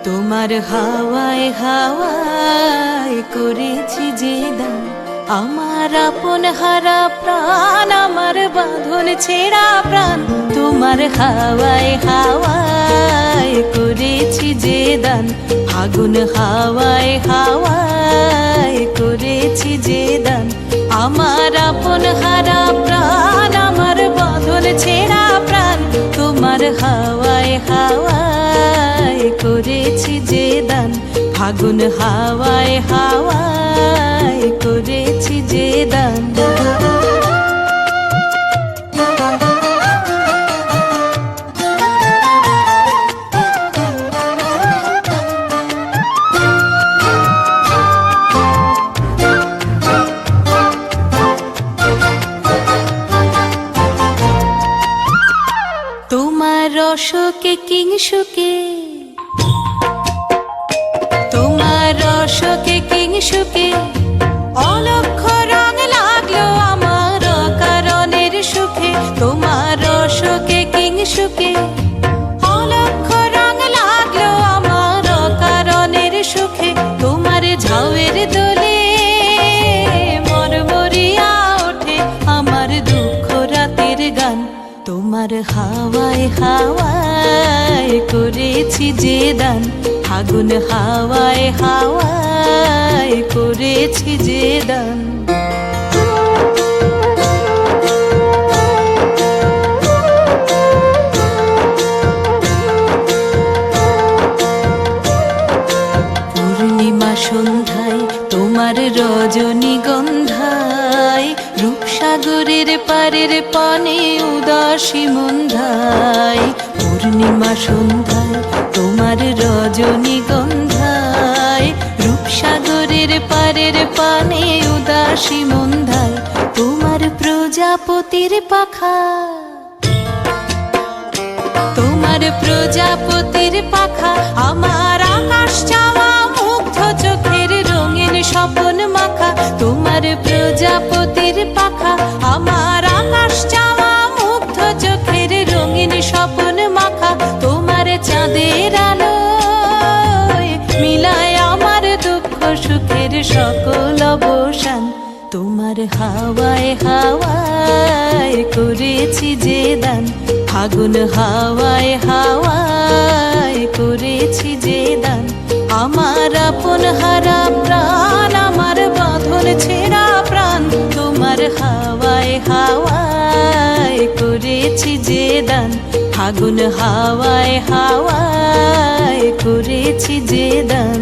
তোমার হাওয়ায় হাওয়ায় করেছি যে দান, আমার আপন হারা প্রাণ, আমার বাঁধন ছেঁড়া প্রাণ। তোমার হাওয়ায় হাওয়ায় করেছি যে দান, ফাগুন হাওয়ায় হাওয়ায় করেছি যে দান, আমার আপন হারা প্রাণ, আমার বাঁধন ছেঁড়া প্রাণ। তোমার হাওয়ায় হাওয়ায় করেছি যে দান, ফাগুন হাওয়ায় হাওয়ায় করেছি যে দান। তোমার রসকে কিংসুকে, তোমার রসকে কিংসুকে অলক্ষ রং লাগলো আমার কারণের সুখে। তোমার রসকে কিংসুকে অলক্ষ রং লাগলো আমার কারণের সুখে। তোমার ঝাউয়ের দোলে মরমরিয়া ওঠে আমার দুঃখ রাতের গান। তোমার হাওয়ায় হাওয়ায় করেছি যে দান, ফাগুন হাওয়ায় হাওয়ায় করেছি যে দান। পূর্ণিমা সন্ধ্যায় তোমার রজনীগন্ধায়, রূপসাগরের পারের পানে উদাসী মন্ধায়। পূর্ণিমা সন্ধ্যায় তোমার রজনীগন্ধায়, রূপসাগরের পারের পানে উদাসী মন্ধায়। তোমার প্রজাপতির পাখা, তোমার প্রজাপতির পাখা আমার আকাশ চাওয়া মুগ্ধ চোখের রঙিন স্বপন মাখা। তোমার প্রজাপতির পাখা আমার আকাশ চাওয়া মুগ্ধ চোখের রঙিন স্বপন মাখা। তোমার চাঁদের আলোয় মিলায় আমার দুঃখ সুখের সকল অবসান। তোমার হাওয়ায় হাওয়ায় করেছি যে দান, ফাগুন হাওয়ায় হাওয়ায় করেছি যে দান, আমার আপন হারা প্রাণ, আমার বাঁধন ছেঁড়া প্রাণ। তোমার হাওয়ায় হাওয়ায় করেছি যে দান, ফাগুন হাওয়ায় হাওয়ায় করেছি যে দান।